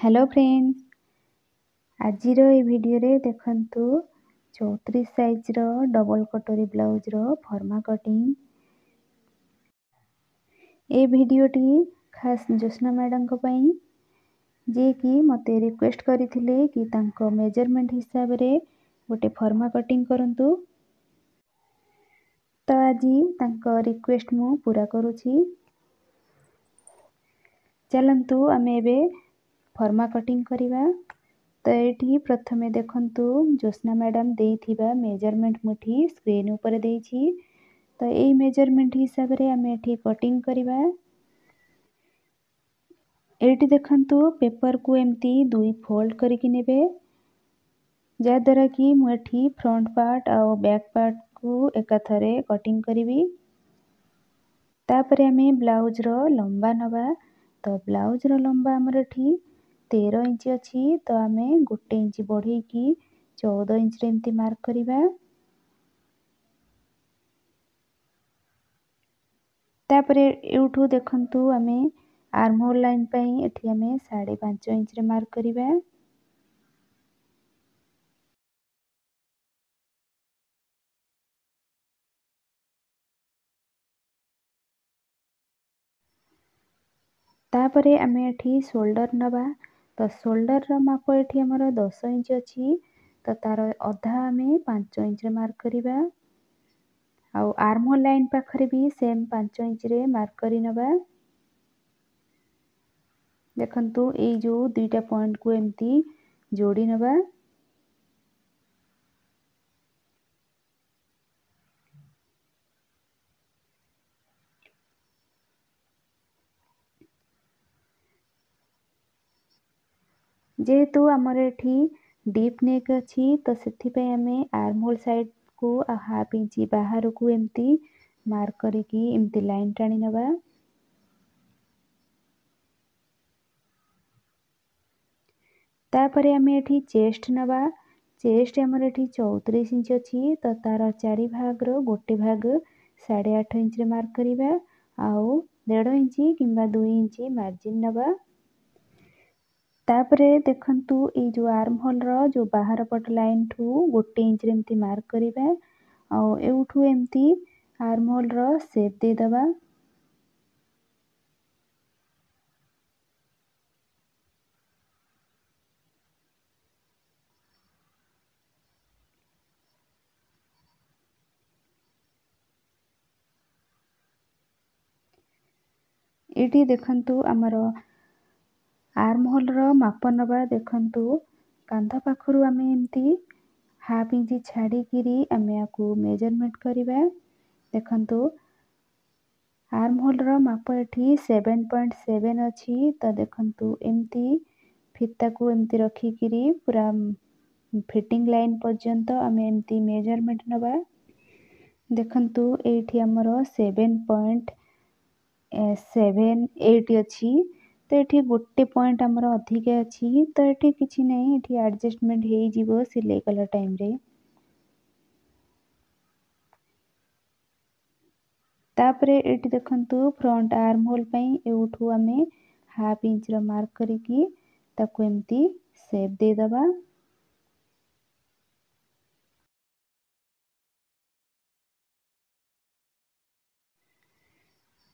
Hello friends, आजिर ये video रे देखंतु 34 साइज रो डबल कटोरी ब्लाउज रो फर्मा कटिंग। ए वीडियोटी खास ज्योत्स्ना मैडम को पई जे कि मते रिक्वेस्ट करथिले कि तांको मेजरमेंट हिसाब रे गोटे फर्मा कटिंग करंतु। तो आजी तांको रिक्वेस्ट मु पूरा करूची। चलंतु आमे एबे फर्मा कटिंग करिवा। तो ये प्रथमे देखंतु ज्योत्स्ना मैडम देथिबा मेजरमेंट मुठी स्क्रीन ऊपर देछि। तो यही मेजरमेंट हिसाब रे आमे एठी कटिंग करिवा। एठी देखंतु पेपर को एमती दुई फोल्ड करके नेबे, जा द्वारा कि मु एठी फ्रंट पार्ट और बैक पार्ट को एकाथरे कटिंग करिवि। तापरे आमे ब्लाउज रो लंबा नबा। तो ब्लाउज रो लंबा हमर एठी 13 इंच अच्छी। तो आमे 1 इंच बढ़े की 14 इंच रे एमती मार्क करिवा। तापरे एउठू देखंतु आमे आर्म होल लाइन पई एठी आमे 5.5 इंच रे मार्क करिवा। तापरे आमे एठी शोल्डर नबा। तो शोल्डर रो माप एठी हमर 10 इंच अच्छी। तो तार अधा आमे 5 इंच रे मार्क करिवा। आउ आर्म होल लाइन पाखरे भी सेम 5 इंच रे मार्क करि नबा। देखंतु ए जो दुईटा पॉइंट को एमती जोड़ी नबा। जेहेतु आमर एठी डीप नेक अच्छी तो सेथिपई आमे आर्म होल साइड को हाफ इंच बाहर को एमती मार्क करके एमती लाइन टाणी नबा। तापरे आमे एठी चेस्ट नबा। चेस्ट आमर एठी 34 इंच अच्छी। तो तार 4 भाग रो गोटे भाग 8.5 इंच रे मार्क करिवा। आउ 1.5 इंच किंबा 2 इंच मार्जिन नबा। तापरे देखंतु ए जो आर्म होल रो जो बाहर पट लाइन ठू 1 इंच रे एमती मार्क करिवा। आउ एउठू एमती आर्म होल रो शेप दे दबा। एटी देखंतु आमर आर्म होल रो माप नबा। देखंतु कांधा पाखरु आमे एमती हाफ इंच छाड़ी किरी आमे आकु मेजरमेंट करिवा। देखंतु आर्म होल रो माप एठी 7.7 अच्छी। तो देखंतु एमती फिता को एमती रखी किरी पूरा फिटिंग लाइन पर्यंत आमे एमती मेजरमेंट नबा। देखंतु एठी हमर 7.78 अच्छी। तो एठी गोटे पॉइंट हमर अधिक अच्छी। तो एठी किछि नै, एठी एडजस्टमेंट हे जिवो सिलाई कला टाइम रे। तापरे एठी देखंतु फ्रंट आर्म होल पई एउठू आमे हाफ इंच रो मार्क करिकी ताकू एमती शेप दे दबा।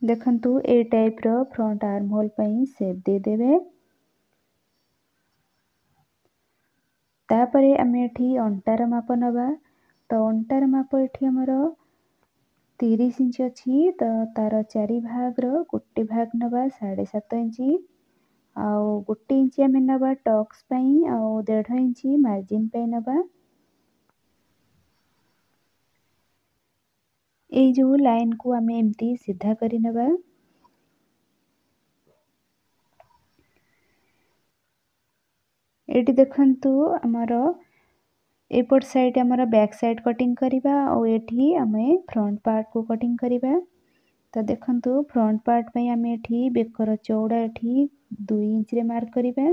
देखंतु ए टाइप रो फ्रंट आर्म होल पई शेप दे देबे। तापरे आमे एठी अंटार माप नबा। तो अंटार माप एठी हमर 30 इंच अच्छी। तो तार 4 भाग रो गोटे भाग नबा 7.5 इंच। आउ 1 इंच आमे नबा टक्स पई आउ 1.5 इंच मार्जिन पई नबा। ए जो लाइन को आमे एमती सीधा करी नबा। एटी देखंतु हमर एपट साइड हमर बैक साइड कटिंग करिबा और एठी आमे फ्रंट पार्ट को कटिंग करिबा। तो देखंतु फ्रंट पार्ट पई आमे एठी बेकर चौड़ा एठी 2 इंच रे मार्क करिबा।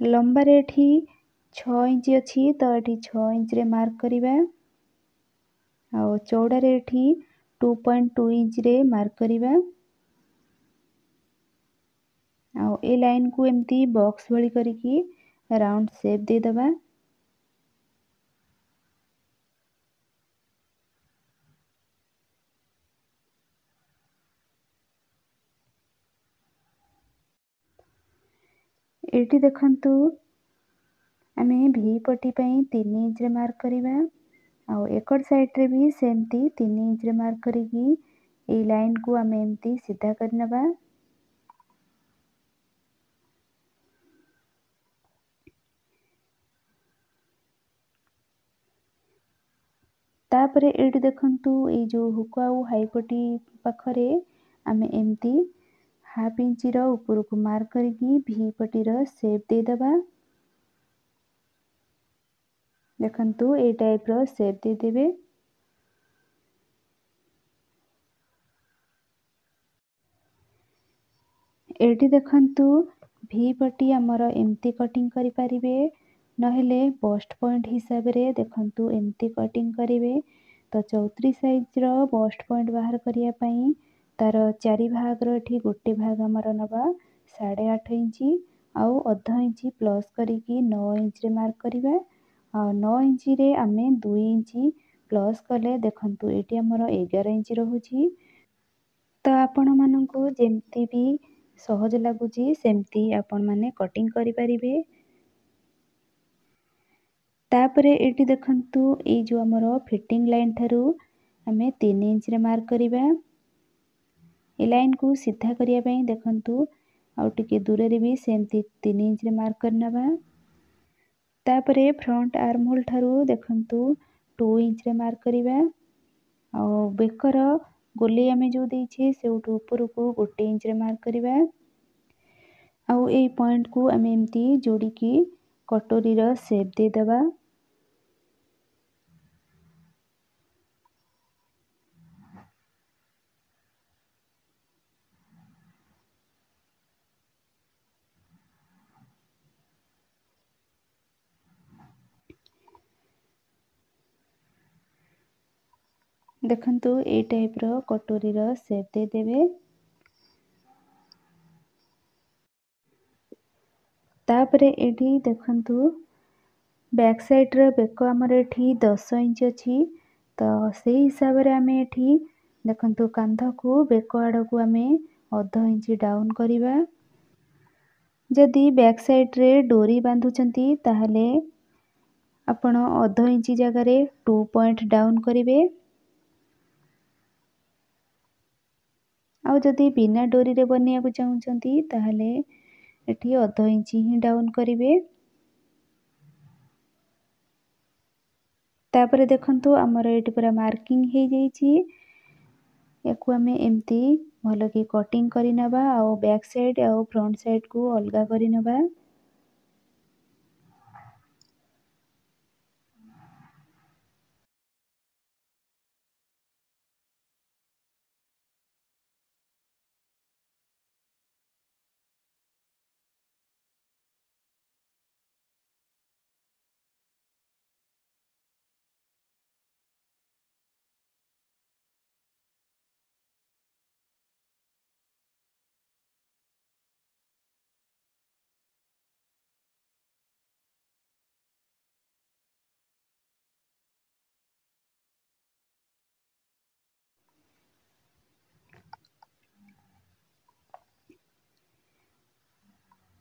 लंबा रे एठी 6 इंच अच्छी। तो एठी 6 इंच रे मार्क करिबा। और चौड़ा रे एठी 2.2 इंच रे मार्क करिबा। ଆଉ ଏ ଲାଇନ୍କୁ ଏମିତି ବକ୍ସ ଭଳି କରିକି ରାଉଣ୍ଡ ସେପ୍ ଦେଇଦେବା। ଏଇଠି ଦେଖନ୍ତୁ ଆମେ ଭି ପଟି ପାଇଁ 3 ଇଞ୍ଚରେ ମାର୍କ କରିବା। ଆଉ ଏକର ସାଇଡ଼୍ରେ ବି ସେମିତି 3 ଇଞ୍ଚରେ ମାର୍କ କରିକି ଏଇ ଲାଇନ୍କୁ ଆମେ ଏମିତି ସିଧା କରିନେବା। ତାପରେ ଏଇଠି ଦେଖନ୍ତୁ ଏଇ ଯେଉଁ ହୁକ ଆଉ ହାଇପଟି ପାଖରେ ଆମେ ଏମିତି ହାଫ୍ ଇଞ୍ଚର ଉପରକୁ ମାର୍କ କରିକି ଭି ପଟିର ସେପ୍ ଦେଇଦେବା। ଦେଖନ୍ତୁ ଏଇ ଟାଇପ୍ର ସେପ୍ ଦେଇଦେବେ। ଏଇଠି ଦେଖନ୍ତୁ ଭି ପଟି ଆମର ଏମିତି କଟିଂ କରିପାରିବେ, ନହେଲେ ବଷ୍ଟ ପଏଣ୍ଟ ହିସାବରେ ଦେଖନ୍ତୁ ଏମିତି କଟିଂ କରିବେ। ତ 34 ସାଇଜ୍ର ବଷ୍ଟ ପଏଣ୍ଟ ବାହାର କରିବା ପାଇଁ ତାର 4 ଭାଗର ଏଠି ଗୋଟେ ଭାଗ ଆମର ନେବା 8.5 ଇଞ୍ଚ ଆଉ ଅଧ ଇଞ୍ଚ ପ୍ଲସ୍ କରିକି 9 ଇଞ୍ଚରେ ମାର୍କ କରିବା। ଆଉ 9 ଇଞ୍ଚରେ ଆମେ 2 ଇଞ୍ଚ ପ୍ଲସ୍ କଲେ ଦେଖନ୍ତୁ ଏଠି ଆମର 11 ଇଞ୍ଚ ରହୁଛି। ତ ଆପଣମାନଙ୍କୁ ଯେମିତି ବି ସହଜ ଲାଗୁଛି ସେମିତି ଆପଣମାନେ କଟିଂ କରିପାରିବେ। ତାପରେ ଏଇଠି ଦେଖନ୍ତୁ ଏଇ ଯେଉଁ ଆମର ଫିଟିଂ ଲାଇନ୍ ଠାରୁ ଆମେ 3 ଇଞ୍ଚରେ ମାର୍କ କରିବା। ଏ ଲାଇନ୍କୁ ସିଧା କରିବା ପାଇଁ ଦେଖନ୍ତୁ ଆଉ ଟିକେ ଦୂରରେ ବି ସେମିତି 3 ଇଞ୍ଚରେ ମାର୍କ କରିନେବା। ତାପରେ ଫ୍ରଣ୍ଟ ଆର୍ମ ହୋଲ୍ ଠାରୁ ଦେଖନ୍ତୁ 2 ଇଞ୍ଚରେ ମାର୍କ କରିବା। ଆଉ ବେକର ଗୋଲେଇ ଆମେ ଯେଉଁ ଦେଇଛେ ସେଇଠୁ ଉପରକୁ 1 ଇଞ୍ଚରେ ମାର୍କ କରିବା। ଆଉ ଏଇ ପଏଣ୍ଟକୁ ଆମେ ଏମିତି ଯୋଡ଼ିକି କଟୋରୀର ସେପ୍ ଦେଇଦେବା। ଦେଖନ୍ତୁ ଏଇ ଟାଇପ୍ର କଟୋରୀର ସେପ୍ ଦେଇଦେବେ। ତାପରେ ଏଠି ଦେଖନ୍ତୁ ବ୍ୟାକ୍ ସାଇଡ଼୍ର ବେକ ଆମର ଏଠି 10 ଇଞ୍ଚ ଅଛି। ତ ସେଇ ହିସାବରେ ଆମେ ଏଠି ଦେଖନ୍ତୁ କାନ୍ଧକୁ ବେକ ଆଡ଼କୁ ଆମେ ଅଧ ଇଞ୍ଚ ଡାଉନ୍ କରିବା। ଯଦି ବ୍ୟାକ୍ ସାଇଡ଼୍ରେ ଡୋରି ବାନ୍ଧୁଛନ୍ତି ତାହେଲେ ଆପଣ ଅଧ ଇଞ୍ଚ ଜାଗାରେ 2 ପଏଣ୍ଟ ଡାଉନ୍ କରିବେ। ଆଉ ଯଦି ବିନା ଡୋରିରେ ବନେଇବାକୁ ଚାହୁଁଛନ୍ତି ତାହେଲେ ଏଠି ଅଧ ଇଞ୍ଚ ହିଁ ଡାଉନ୍ କରିବେ। ତାପରେ ଦେଖନ୍ତୁ ଆମର ଏଇଠି ପୁରା ମାର୍କିଂ ହେଇଯାଇଛି। ୟାକୁ ଆମେ ଏମିତି ଭଲକି କଟିଂ କରିନେବା ଆଉ ବ୍ୟାକ୍ ସାଇଡ଼୍ ଆଉ ଫ୍ରଣ୍ଟ ସାଇଡ଼୍କୁ ଅଲଗା କରିନେବା।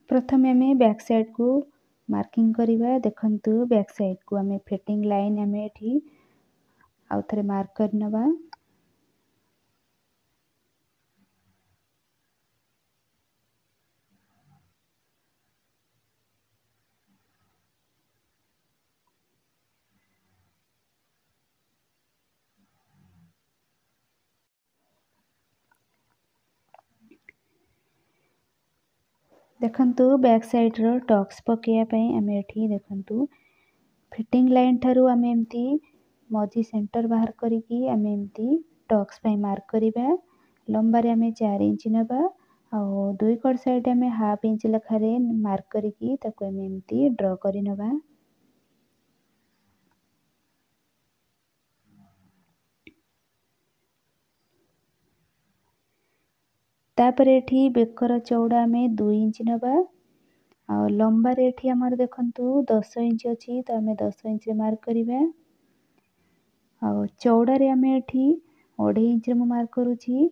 ପ୍ରଥମେ ଆମେ ବ୍ୟାକ୍ ସାଇଡ଼୍କୁ ମାର୍କିଂ କରିବା। ଦେଖନ୍ତୁ ବ୍ୟାକ୍ ସାଇଡ଼୍କୁ ଆମେ ଫିଟିଂ ଲାଇନ୍ ଆମେ ଏଠି ଆଉ ଥରେ ମାର୍କ କରିନେବା। ଦେଖନ୍ତୁ ବ୍ୟାକ୍ ସାଇଡ଼୍ର ଟକ୍ସ ପକାଇବା ପାଇଁ ଆମେ ଏଠି ଦେଖନ୍ତୁ ଫିଟିଂ ଲାଇନ୍ ଠାରୁ ଆମେ ଏମିତି ମଝି ସେଣ୍ଟର ବାହାର କରିକି ଆମେ ଏମିତି ଟକ୍ସ ପାଇଁ ମାର୍କ କରିବା। ଲମ୍ବାରେ ଆମେ 4 ଇଞ୍ଚ ନେବା ଆଉ ଦୁଇ କଡ଼ ସାଇଡ଼୍ ଆମେ ହାଫ୍ ଇଞ୍ଚ ଲେଖାରେ ମାର୍କ କରିକି ତାକୁ ଆମେ ଏମିତି ଡ୍ର କରିନେବା। तापर एठी बेकर चौड़ा आमे 2 इंच नबा आ लंबारे एठी हमर देखंतु 10 इंच अछि तो आमे 10 इंच रे मार्क करिबा आ चौड़ारे आमे एठी 2.5 इंच रे मु मार्क करूची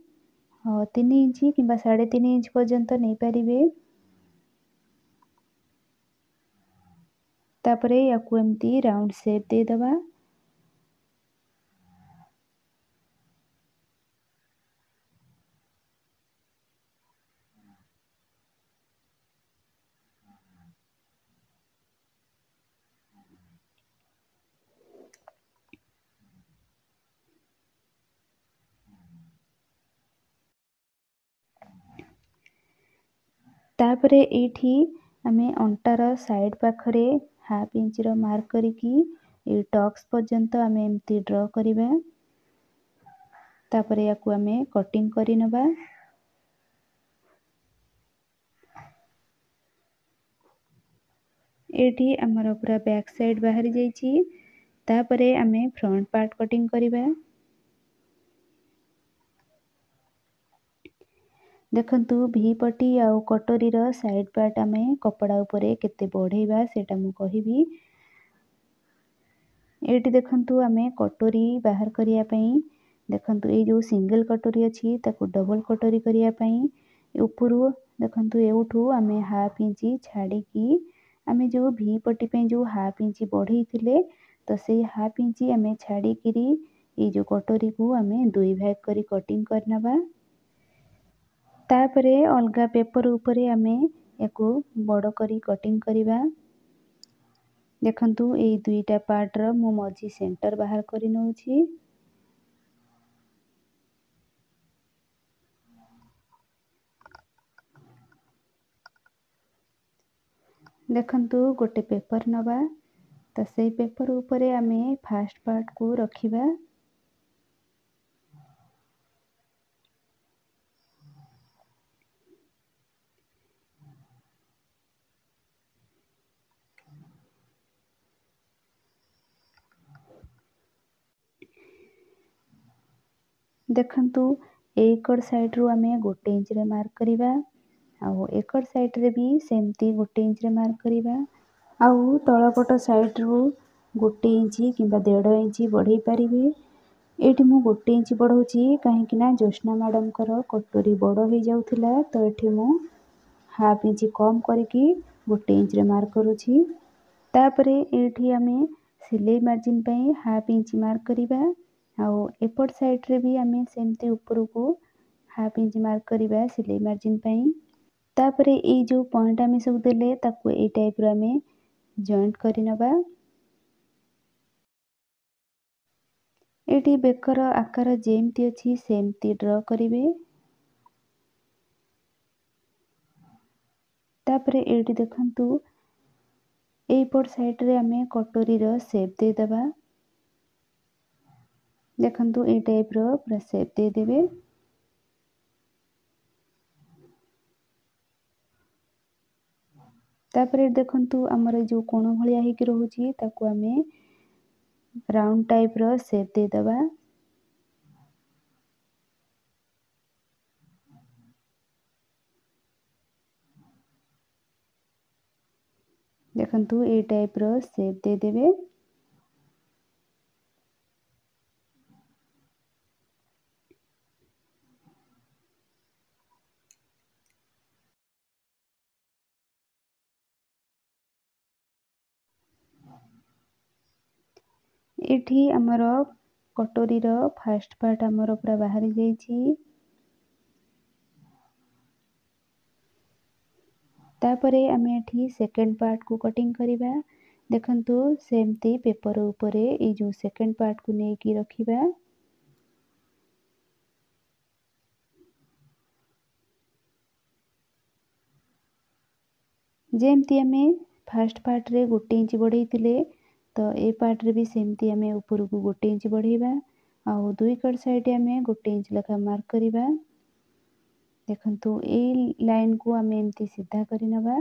3 इंच किंबा 3.5 इंच पर्यंत नहीं पारिबे तापरे याकू एमती राउंड शेप दे दबा तापरे एठी आमे अंटार साइड पाखरे हाफ इंच रो मार्क करिकी ए टक्स पर्यंत आमे एमती ड्रॉ करिबा तापरे याकू आमे कटिंग करि नबा एठी हमर पूरा बैक साइड बाहरी जाईची तापरे आमे फ्रंट पार्ट कटिंग करिबा देखंतु भी पटी आ कटोरी रो साइड पार्ट आमे कपड़ा ऊपरे केते बढ़ेबा सेटा मु कहिबी एठी देखंतु आमे कटोरी बाहर करिया पई देखंतु ए जो सिंगल कटोरी अछि ताकू डबल कटोरी करिया पई ऊपरू देखंतु एउठू आमे हाफ इंच छाडी की आमे जो भी पटी पे जो हाफ इंच बढ़ई थिले तो से हाफ इंच आमे छाडी किरी ए जो कटोरी को आमे दुई भाग करी कटिंग करनबा तापरे अलगा पेपर ऊपरे आमे याकू बड़ करी कटिंग करिबा देखंतु ए दुईटा पार्ट रो मु मझी सेंटर बाहर करी नउची देखंतु गोटे पेपर नबा तो से पेपर ऊपरे आमे फास्ट पार्ट को रखिबा देखंतु एकड़ साइड रो आमे गोटे इंच रे मार्क करिबा आउ एकड़ साइड रे भी सेमती गोटे इंच रे मार्क करिबा आउ तळपट साइड रो गोटे इंच किंबा 1.5 इंच बढ़ई पारिबे एठी मु गोटे इंच बढ़ौची काहे कि ना जोस्ना मैडम करो कटोरी बड़ हो जाउथिला तो एठी मु हाफ इंच कम करके गोटे इंच रे मार्क करूची तापरे एठी आमे सिलाई मार्जिन पई हाफ इंच मार्क करिबा आउ एपट साइड रे भी आमे सेमती ऊपर को हाफ इंच मार्क करिबा सिलाई मार्जिन पई तापरे ए जो पॉइंट आमे सब देले ताकू ए टाइप रो आमे जॉइंट करि नबा एठी बेकर आकार जेमती अछि सेमती ड्रॉ करिवे तापरे एठी देखंतु एपट साइड रे आमे कटोरी रो शेप दे दबा देखंतु ए टाइप रो पूरा शेप दे देबे तापरे देखंतु हमर जो कोण भलिया हेकि रहउची ताकू आमे राउंड टाइप रो शेप दे दबा देखंतु ए टाइप रो शेप दे देबे एठी हमर कटोरी रो फर्स्ट पार्ट हमर पूरा बाहरी जाईची तापरे आमे एठी सेकंड पार्ट को कटिंग करिबा देखंतु सेमती पेपर ऊपरे ए जो सेकंड पार्ट को नै की रखिबा जेमती आमे फर्स्ट पार्ट रे गोटे इंच बढ़ई थिले तो ए पार्ट रे भी सेमती आमे ऊपर को गोटे इंच बढ़ेबा आउ दुई कड़ साइड आमे गोटे इंच लेखा मार्क करिबा देखंतु ए लाइन को आमे एमती सीधा करि नबा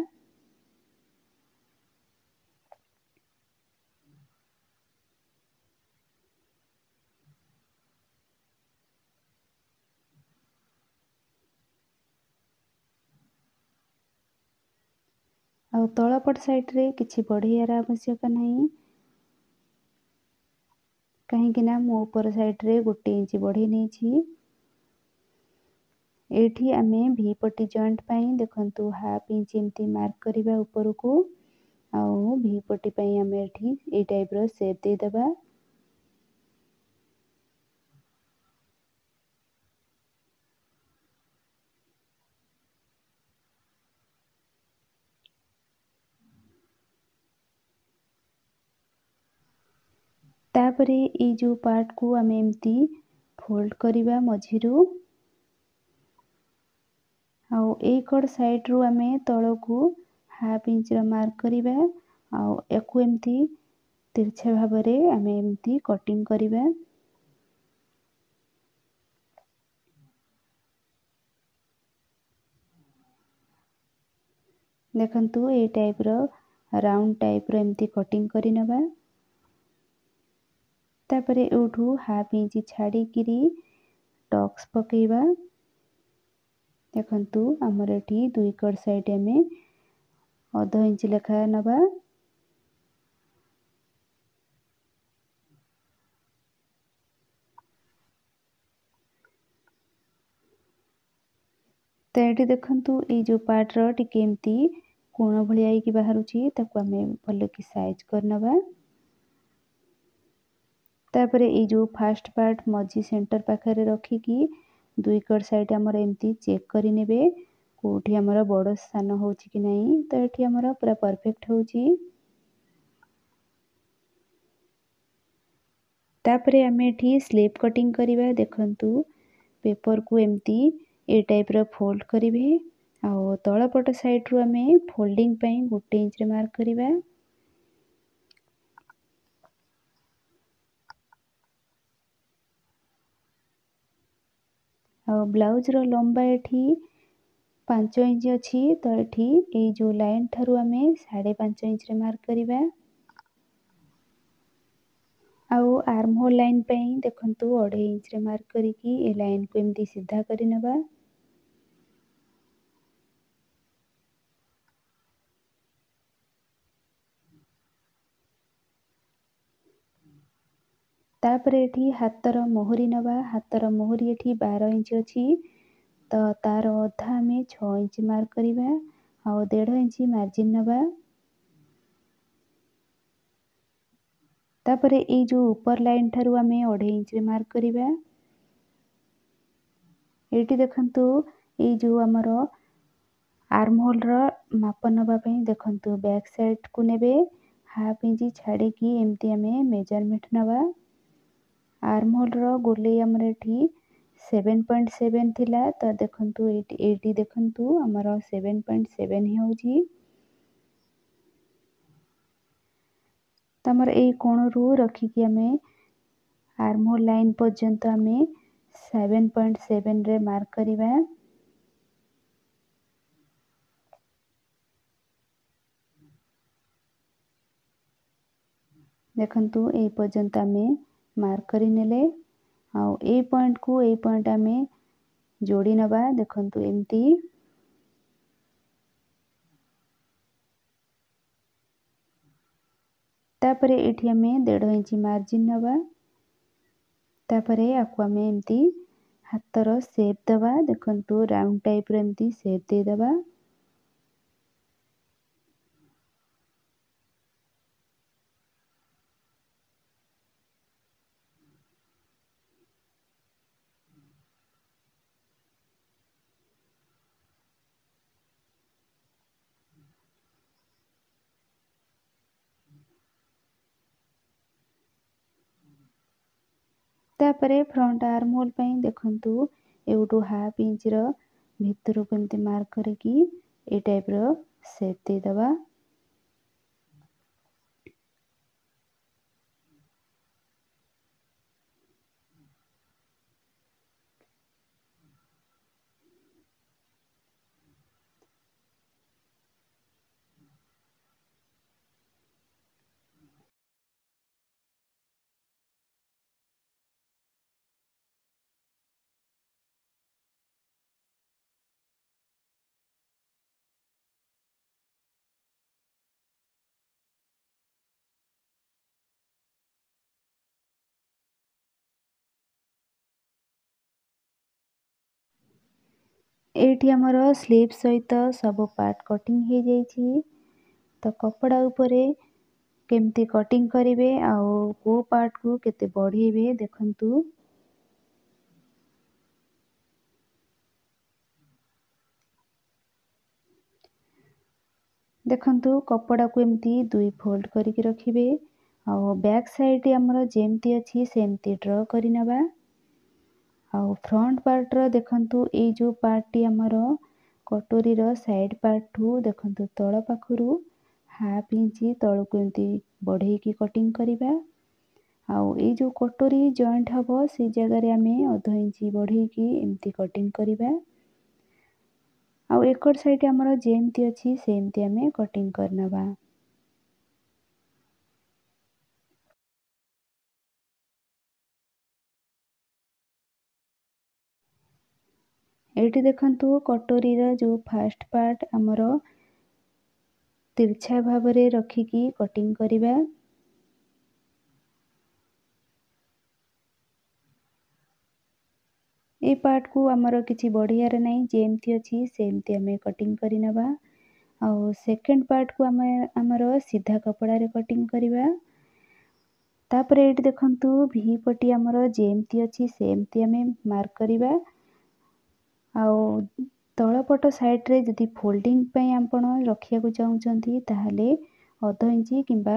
ଆଉ ତଳପଟ ସାଇଡ଼ରେ କିଛି ବଢ଼େଇବାର ଆବଶ୍ୟକ ନାହିଁ, କାହିଁକି ନା ମୁଁ ଉପର ସାଇଡ଼ରେ 1 ଇଞ୍ଚ ବଢ଼େଇ ନେଇଛି। ଏଇଠି ଆମେ ଭି ପଟି ଜଏଣ୍ଟ ପାଇଁ ଦେଖନ୍ତୁ 1/2 ଇଞ୍ଚ ଏମିତି ମାର୍କ କରିବା ଉପରକୁ, ଆଉ ଭି ପଟି ପାଇଁ ଆମେ ଏଠି ଏଇ ଟାଇପ୍ର ସେପ୍ ଦେଇଦେବା। ତାପରେ ଏଇ ଯେଉଁ ପାର୍ଟକୁ ଆମେ ଏମିତି ଫୋଲ୍ଡ କରିବା ମଝିରୁ, ଆଉ ଏଇ କଡ଼ ସାଇଡ଼ରୁ ଆମେ ତଳକୁ 1/2 ଇଞ୍ଚର ମାର୍କ କରିବା, ଆଉ ୟାକୁ ଏମିତି ତିର୍ଛା ଭାବରେ ଆମେ ଏମିତି କଟିଂ କରିବା। ଦେଖନ୍ତୁ ଏଇ ଟାଇପ୍ର ରାଉଣ୍ଡ ଟାଇପ୍ର ଏମିତି କଟିଂ କରିନେବା। ତାପରେ ଏଇଠୁ 1/2 ଇଞ୍ଚ ଛାଡ଼ିକିରି ଟକ୍ସ ପକେଇବା। ଦେଖନ୍ତୁ ଆମର ଏଠି 2 କଡ଼ ସାଇଡ଼ ଆମେ 1/2 ଇଞ୍ଚ ଲେଖା ନେବା। ତ ଏଠି ଦେଖନ୍ତୁ ଏଇ ଯେଉଁ ପାର୍ଟର ଟିକେ ଏମିତି କୋଣ ଭଳିଆ ହେଇକି ବାହାରୁଛି, ତାକୁ ଆମେ ଭଲକି ସାଇଜ୍ କରିନେବା। ତାପରେ ଏଇ ଯେଉଁ ଫାଷ୍ଟ ପାର୍ଟ ମଝି ସେଣ୍ଟର ପାଖରେ ରଖିକି 2 କଡ଼ ସାଇଡ଼ ଆମର ଏମିତି ଚେକ୍ କରିନେବେ କେଉଁଠି ଆମର ବଡ଼ ସାନ ହେଉଛି କି ନାହିଁ। ତ ଏଠି ଆମର ପୁରା ପରଫେକ୍ଟ ହେଉଛି। ତାପରେ ଆମେ ଏଠି ସ୍ଲିପ୍ କଟିଂ କରିବା। ଦେଖନ୍ତୁ ପେପରକୁ ଏମିତି ଏ ଟାଇପ୍ର ଫୋଲ୍ଡ କରିବେ, ଆଉ ତଳପଟ ସାଇଡ଼ରୁ ଆମେ ଫୋଲ୍ଡିଂ ପାଇଁ 1 ଇଞ୍ଚରେ ମାର୍କ କରିବା। ଆଉ ବ୍ଲାଉଜର ଲମ୍ବା ଏଠି 5 ଇଞ୍ଚ ଅଛି, ତ ଏଠି ଏଇ ଯେଉଁ ଲାଇନ୍ ଠାରୁ ଆମେ 5.5 ଇଞ୍ଚରେ ମାର୍କ କରିବା। ଆଉ ଆର୍ମ ହୋଲ୍ ଲାଇନ୍ ପାଇଁ ଦେଖନ୍ତୁ 2.5 ଇଞ୍ଚରେ ମାର୍କ କରିକି ଏ ଲାଇନ୍କୁ ଏମିତି ସିଧା କରିନେବା। ତାପରେ ଏଠି ହାତର ମୋହରି ନେବା। ହାତର ମୋହରି ଏଠି 12 ଇଞ୍ଚ ଅଛି, ତ ତାର ଅଧା ଆମେ 6 ଇଞ୍ଚ ମାର୍କ କରିବା, ଆଉ 1.5 ଇଞ୍ଚ ମାର୍ଜିନ୍ ନେବା। ତାପରେ ଏଇ ଯେଉଁ ଉପର ଲାଇନ୍ ଠାରୁ ଆମେ 2.5 ଇଞ୍ଚରେ ମାର୍କ କରିବା। ଏଇଠି ଦେଖନ୍ତୁ ଏଇ ଯେଉଁ ଆମର ଆର୍ମ ହୋଲ୍ର ମାପ ନେବା ପାଇଁ ଦେଖନ୍ତୁ ବ୍ୟାକ୍ ସାଇଡ଼କୁ ନେବେ, 1/2 ଇଞ୍ଚ ଛାଡ଼ିକି ଏମିତି ଆମେ ମେଜରମେଣ୍ଟ ନେବା। ଆର୍ମ ହୋଲ୍ର ଗୋଲେଇ ଆମର ଏଠି 7.7 ଥିଲା, ତ ଦେଖନ୍ତୁ ଏଇଠି ଦେଖନ୍ତୁ ଆମର 7.7 ହେଉଛି। ତ ଆମର ଏଇ କୋଣରୁ ରଖିକି ଆମେ ଆର୍ମ ହୋଲ୍ ଲାଇନ୍ ପର୍ଯ୍ୟନ୍ତ ଆମେ 7.7ରେ ମାର୍କ କରିବା। ଦେଖନ୍ତୁ এই ପର୍ଯ୍ୟନ୍ତ ଆମେ ମାର୍କ କରିନେଲେ, ଆଉ ଏଇ ପଏଣ୍ଟକୁ ଏଇ ପଏଣ୍ଟ ଆମେ ଯୋଡ଼ି ନେବା। ଦେଖନ୍ତୁ ଏମିତି। ତାପରେ ଏଠି ଆମେ 1.5 ଇଞ୍ଚ ମାର୍ଜିନ୍ ନେବା। ତାପରେ ଆକୁ ଆମେ ଏମିତି ହାତର ସେପ୍ ଦେବା। ଦେଖନ୍ତୁ ରାଉଣ୍ଡ ଟାଇପ୍ର ଏମିତି ସେପ୍ ଦେଇଦେବା। ତାପରେ ଫ୍ରଣ୍ଟ ଆର୍ମ ହୋଲ୍ ପାଇଁ ଦେଖନ୍ତୁ ଏଉଠୁ 1/2 ଇଞ୍ଚର ଭିତରକୁ ଏମିତି ମାର୍କ କରିକି এই ଟାଇପ୍ର ସେପ୍ ଦେଇଦେବା। एठी आमर स्लीव सहित सब पार्ट कटिंग हो जाइए। तो कपड़ा उपरे केमती कटिंग करेंगे आउ को पार्ट को केते बढ़ेबे देखंतु। देखंतु कपड़ा को एमती दुई फोल्ड करके रखिबे आउ बैक साइड आमर जेमती अछि सेमती ड्रॉ करि नबा। आउ फ्रंट पार्ट रो देखंतु ए जो पार्ट टी आमर कटोरी रो साइड पार्ट ठू देखंतु तळ पाखरु हाफ इंची तळକୁ एमती बढ़ेकी कटिंग करिबा। आउ ए जो कटोरी जॉइंट हबो से जगह रे आमे आधा इंची बढ़ेकी एमती कटिंग करिबा। आउ एकड़ साइड आमर जेमती अछि सेमती आमे कटिंग करनबा। एठी देखंतु कटोरी रो जो फर्स्ट पार्ट आमर तिरछा भाव रे रखिकी कटिंग करिबा। ए पार्ट को आमर किछि बढ़ियार नै जेमती अछि सेमती आमे कटिंग करि नबा। आउ सेकंड पार्ट को आमर सीधा कपड़ा रे कटिंग करिबा। तापरे एठी देखंतु भी पटी आमर जेमती अछि सेमती आमे मार्क करिबा। आउ तळपट साइड रे जदि फोल्डिंग पई आपण रखिया को चाहुचंती ताहाले आधा इंची किंबा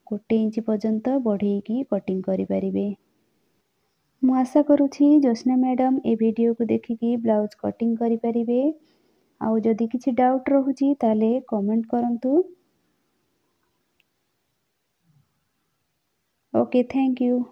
1 इंची पर्यंत बढ़ेकी कटिंग करि परिबे। मु आशा करूछि ज्योत्स्ना मैडम ए वीडियो को देखिकी ब्लाउज कटिंग करि परिबे। आउ जदि किछि डाउट रहुछि ताले कमेंट करंतु। Okay, thank you.